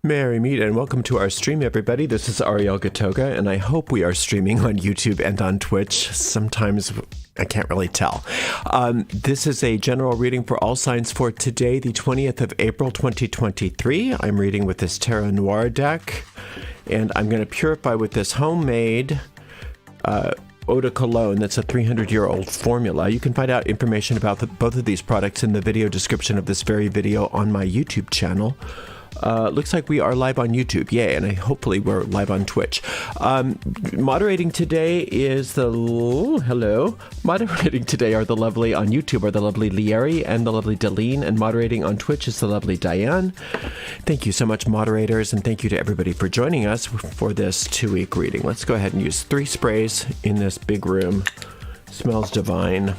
Merry meet and welcome to our stream, everybody. This is Ariel Gatoga, and I hope we are streaming on YouTube and on Twitch. Sometimes I can't really tell. This is a general reading for all signs for today, the 20th of April, 2023. I'm reading with this Tarot Noir deck, and I'm going to purify with this homemade eau de cologne. That's a 300-year-old formula. You can find out information about both of these products in the video description of this very video on my YouTube channel. Looks like we are live on YouTube. Yay, and hopefully we're live on Twitch. Moderating today is Moderating today are the lovely on YouTube are the lovely Lieri and the lovely Deline, and moderating on Twitch is the lovely Diane. Thank you so much, moderators, and thank you to everybody for joining us for this 2-week reading. Let's go ahead and use 3 sprays in this big room. Smells divine.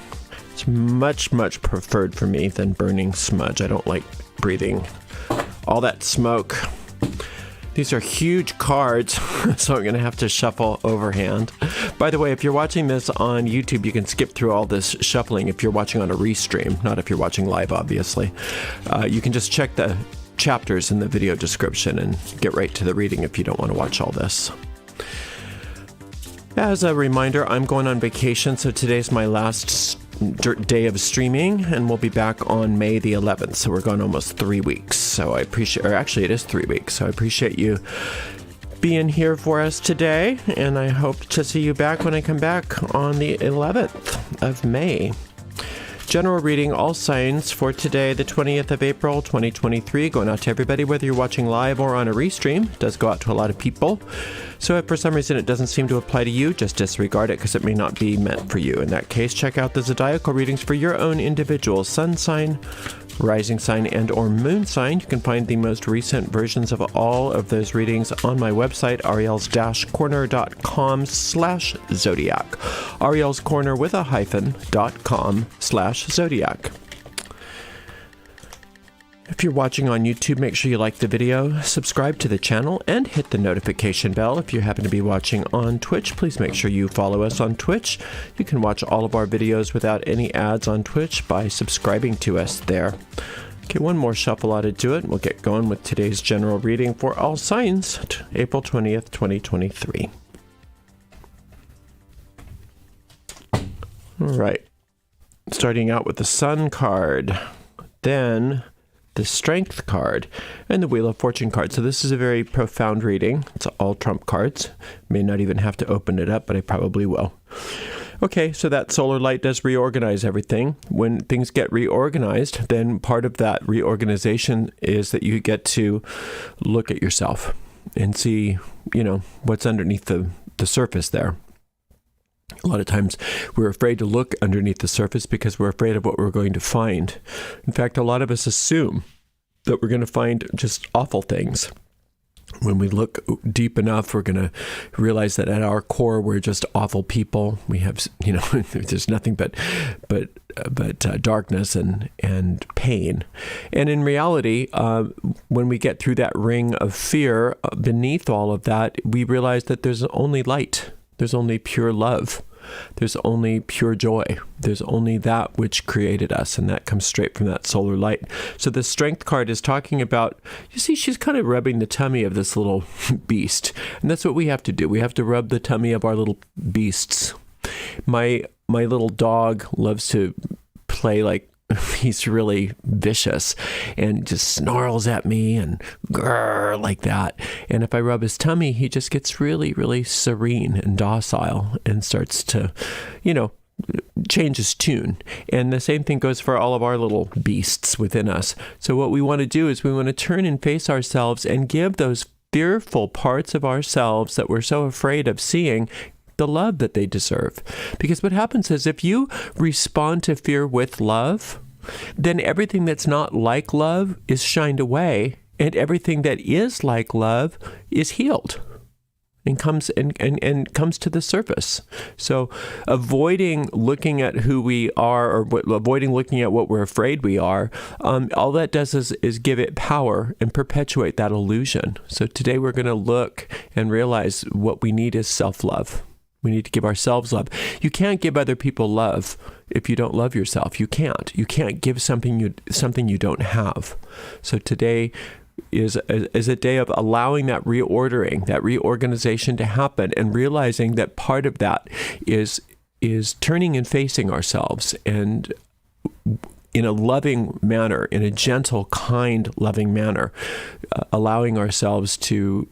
It's much, much preferred for me than burning smudge. I don't like breathing all that smoke. These are huge cards, so I'm going to have to shuffle overhand. By the way, if you're watching this on YouTube, you can skip through all this shuffling if you're watching on a restream, not if you're watching live, obviously. You can just check the chapters in the video description and get right to the reading if you don't want to watch all this. As a reminder, I'm going on vacation, so today's my last day of streaming, and we'll be back on May the 11th, so we're gone almost 3 weeks. So I appreciate, or actually it is 3 weeks, so I appreciate you being here for us today, and I hope to see you back when I come back on the 11th of May. General reading, all signs for today, the 20th of April, 2023, going out to everybody, whether you're watching live or on a restream. It does go out to a lot of people. So if for some reason it doesn't seem to apply to you, just disregard it because it may not be meant for you. In that case, check out the zodiacal readings for your own individual sun sign, rising sign, and or moon sign. You can find the most recent versions of all of those readings on my website, ariels-corner.com/zodiac. Ariel's Corner with a hyphen.com/zodiac. If you're watching on YouTube, make sure you like the video, subscribe to the channel, and hit the notification bell. If you happen to be watching on Twitch, please make sure you follow us on Twitch. You can watch all of our videos without any ads on Twitch by subscribing to us there. Okay, one more shuffle added to it, and we'll get going with today's general reading for all signs, April 20th, 2023. All right, starting out with the Sun card, then the Strength card, and the Wheel of Fortune card. So this is a very profound reading. It's all trump cards. May not even have to open it up, but I probably will. Okay, so that solar light does reorganize everything. When things get reorganized, then part of that reorganization is that you get to look at yourself and see, what's underneath the surface there. A lot of times we're afraid to look underneath the surface because we're afraid of what we're going to find. In fact, a lot of us assume that we're going to find just awful things. When we look deep enough, we're going to realize that at our core, we're just awful people. We have, there's nothing but darkness and pain. And in reality, when we get through that ring of fear, beneath all of that, we realize that there's only light. There's only pure love. There's only pure joy. There's only that which created us, and that comes straight from that solar light. So the Strength card is talking about, you see, she's kind of rubbing the tummy of this little beast. And that's what we have to do. We have to rub the tummy of our little beasts. My little dog loves to play like he's really vicious and just snarls at me and grrr like that. And if I rub his tummy, he just gets really, really serene and docile and starts to, change his tune. And the same thing goes for all of our little beasts within us. So what we want to do is we want to turn and face ourselves and give those fearful parts of ourselves that we're so afraid of seeing the love that they deserve. Because what happens is if you respond to fear with love, then everything that's not like love is shined away, and everything that is like love is healed and comes to the surface. So avoiding looking at who we are, or avoiding looking at what we're afraid we are, all that does is give it power and perpetuate that illusion. So today we're going to look and realize what we need is self-love. We need to give ourselves love. You can't give other people love if you don't love yourself. You can't. You can't give something you don't have. So today is a day of allowing that reordering, that reorganization to happen, and realizing that part of that is turning and facing ourselves, and in a loving manner, in a gentle, kind, loving manner, allowing ourselves to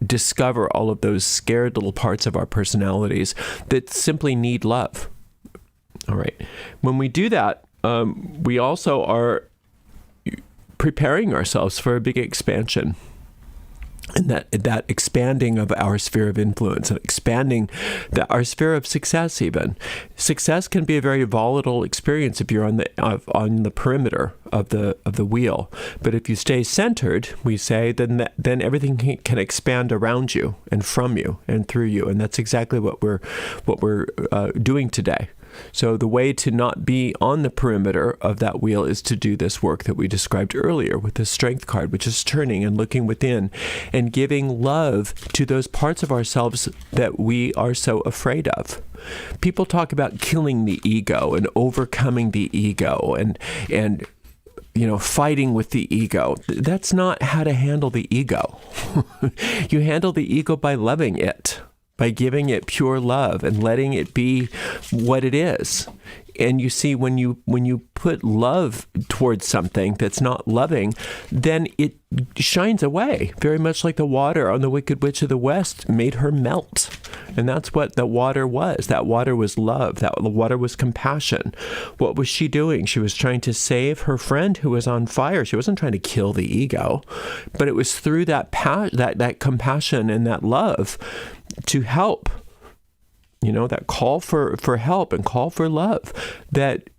discover all of those scared little parts of our personalities that simply need love. All right. When we do that, we also are preparing ourselves for a big expansion. And that expanding of our sphere of influence, and expanding our sphere of success even. Success can be a very volatile experience if you're on the perimeter of the wheel. But if you stay centered, we say, then everything can expand around you and from you and through you. And that's exactly what we're doing today. So the way to not be on the perimeter of that wheel is to do this work that we described earlier with the strength card, which is turning and looking within and giving love to those parts of ourselves that we are so afraid of. People talk about killing the ego and overcoming the ego and fighting with the ego. That's not how to handle the ego. You handle the ego by loving it, by giving it pure love and letting it be what it is. And you see, when you put love towards something that's not loving, then it shines away, very much like the water on the Wicked Witch of the West made her melt. And that's what the water was. That water was love. That water was compassion. What was she doing? She was trying to save her friend who was on fire. She wasn't trying to kill the ego, but it was through that compassion and that love to help, that call for help and call for love that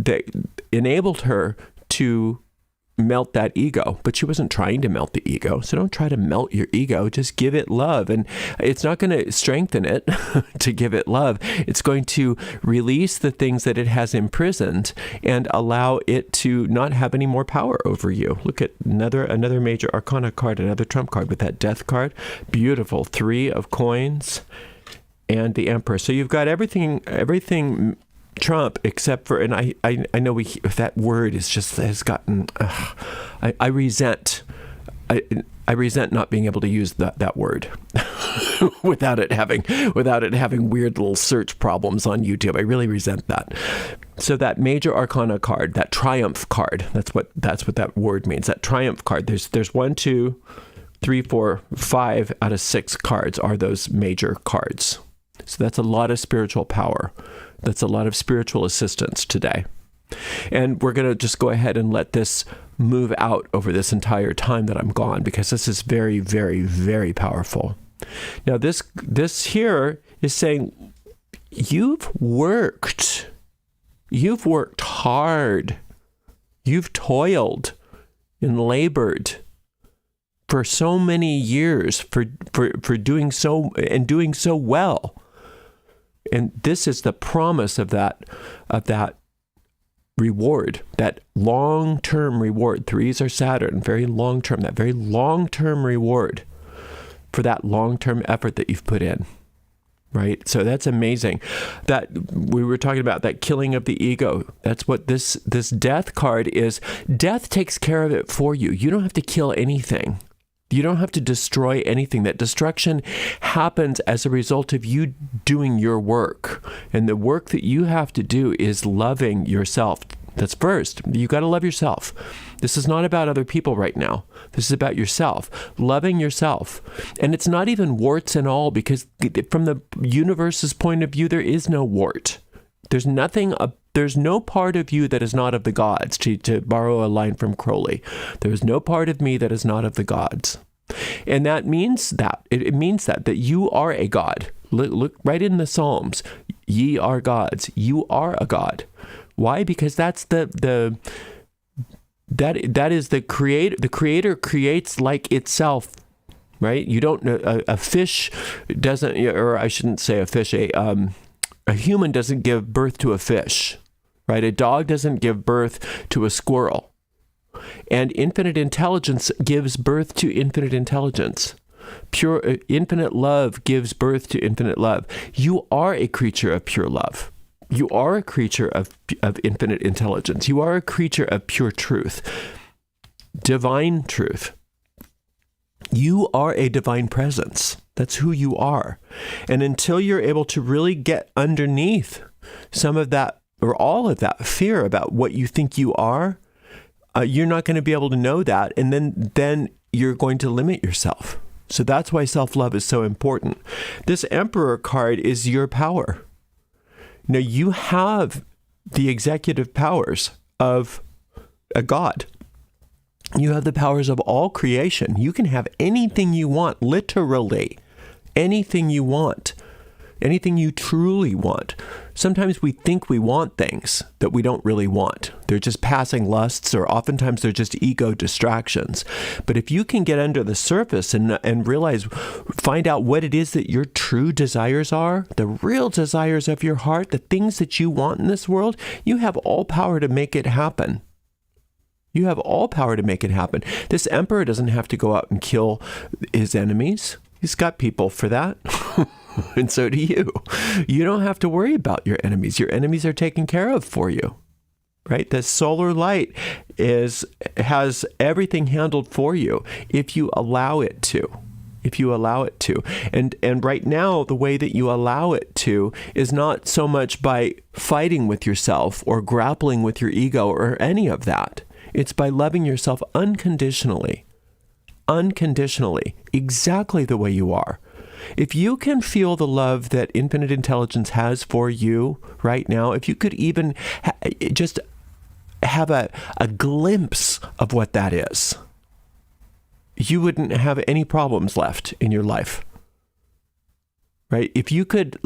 enabled her to melt that ego. But she wasn't trying to melt the ego. So don't try to melt your ego. Just give it love. And it's not going to strengthen it to give it love. It's going to release the things that it has imprisoned and allow it to not have any more power over you. Look at another major arcana card, another trump card with that death card. Beautiful. 3 of coins and the Emperor. So you've got everything Trump, except for, and I know that word has gotten, I resent not being able to use that word without it having weird little search problems on YouTube. I really resent that. So that major arcana card, that triumph card, that's what that word means. That triumph card. There's 1, 2, 3, 4, 5 out of 6 cards are those major cards. So that's a lot of spiritual power. That's a lot of spiritual assistance today. And we're going to just go ahead and let this move out over this entire time that I'm gone, because this is very, very, very powerful. Now, this here is saying, you've worked hard. You've toiled and labored for so many years for doing so well. And this is the promise of that reward, that long-term reward. 3s are Saturn, very long-term, that very long-term reward for that long-term effort that you've put in, right? So that's amazing. That we were talking about, that killing of the ego. That's what this death card is. Death takes care of it for you. You don't have to kill anything. You don't have to destroy anything. That destruction happens as a result of you doing your work. And the work that you have to do is loving yourself. That's first. You got to love yourself. This is not about other people right now. This is about yourself, loving yourself. And it's not even warts and all, because from the universe's point of view, there is no wart. There's no part of you that is not of the gods, to borrow a line from Crowley. There is no part of me that is not of the gods. And that means that, it means that you are a god. Look right in the Psalms. Ye are gods. You are a god. Why? Because that's that is the creator. The creator creates like itself, right? You don't, a fish doesn't, or I shouldn't say a fish, a human doesn't give birth to a fish, right? A dog doesn't give birth to a squirrel. And infinite intelligence gives birth to infinite intelligence. Pure, infinite love gives birth to infinite love. You are a creature of pure love. You are a creature of infinite intelligence. You are a creature of pure truth, divine truth. You are a divine presence. That's who you are. And until you're able to really get underneath some of that or all of that fear about what you think you are, you're not going to be able to know that. And then you're going to limit yourself. So that's why self-love is so important. This Emperor card is your power. Now, you have the executive powers of a god. You have the powers of all creation. You can have anything you want, literally. Anything you want. Anything you truly want. Sometimes we think we want things that we don't really want. They're just passing lusts, or oftentimes they're just ego distractions. But if you can get under the surface and realize, find out what it is that your true desires are, the real desires of your heart, the things that you want in this world, you have all power to make it happen. You have all power to make it happen. This emperor doesn't have to go out and kill his enemies. He's got people for that. And so do you. You don't have to worry about your enemies. Your enemies are taken care of for you. Right? The solar light has everything handled for you if you allow it to. If you allow it to. And right now, the way that you allow it to is not so much by fighting with yourself or grappling with your ego or any of that. It's by loving yourself unconditionally. Unconditionally. Exactly the way you are. If you can feel the love that infinite intelligence has for you right now, if you could even just have a glimpse of what that is, you wouldn't have any problems left in your life. Right? If you could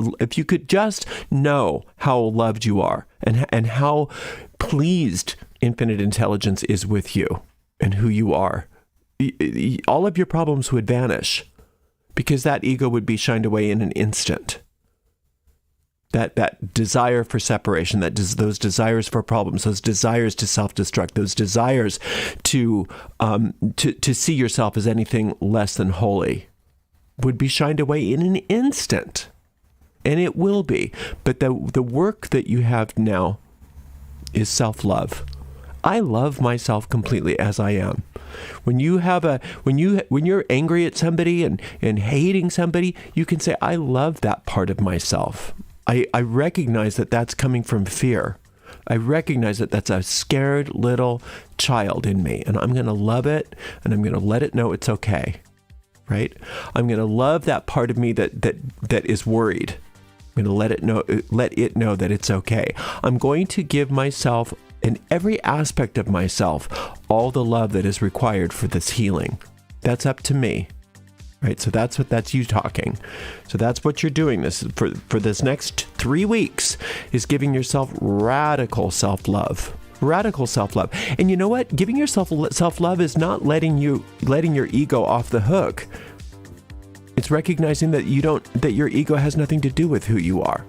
just know how loved you are and how pleased infinite intelligence is with you and who you are, all of your problems would vanish because that ego would be shined away in an instant. That desire for separation, those desires for problems, those desires to self-destruct, those desires to see yourself as anything less than holy, would be shined away in an instant. And it will be. But the work that you have now is self-love. I love myself completely as I am. When you're angry at somebody and hating somebody, you can say, I love that part of myself. I recognize that that's coming from fear. I recognize that that's a scared little child in me, and I'm going to love it, and I'm going to let it know it's okay. Right? I'm going to love that part of me that is worried. I'm going to let it know that it's okay. I'm going to give myself, in every aspect of myself, all the love that is required for this healing. That's up to me. Right? So that's you talking. So that's what you're doing this for this next 3 weeks, is giving yourself radical self-love. Radical self-love. And you know what? Giving yourself self-love is not letting your ego off the hook. It's recognizing that your ego has nothing to do with who you are.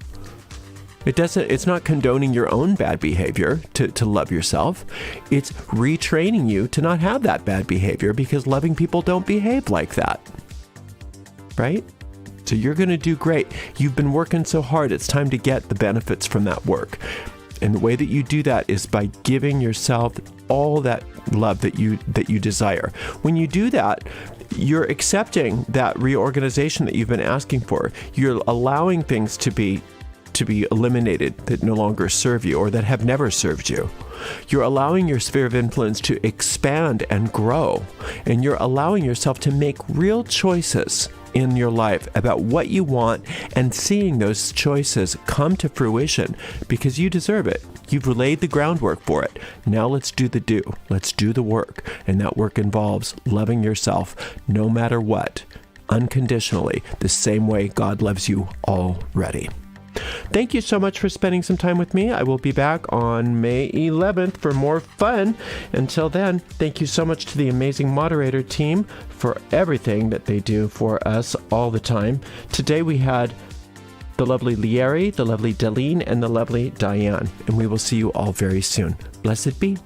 It's not condoning your own bad behavior to love yourself. It's retraining you to not have that bad behavior, because loving people don't behave like that. Right? So you're going to do great. You've been working so hard. It's time to get the benefits from that work. And the way that you do that is by giving yourself all that love that you desire. When you do that, you're accepting that reorganization that you've been asking for. You're allowing things to be eliminated that no longer serve you or that have never served you. You're allowing your sphere of influence to expand and grow. And you're allowing yourself to make real choices in your life about what you want, and seeing those choices come to fruition because you deserve it. You've laid the groundwork for it. Now let's do the do. Let's do the work. And that work involves loving yourself no matter what, unconditionally, the same way God loves you already. Thank you so much for spending some time with me. I will be back on May 11th for more fun. Until then, thank you so much to the amazing moderator team for everything that they do for us all the time. Today we had the lovely Lieri, the lovely Deline, and the lovely Diane. And we will see you all very soon. Blessed be.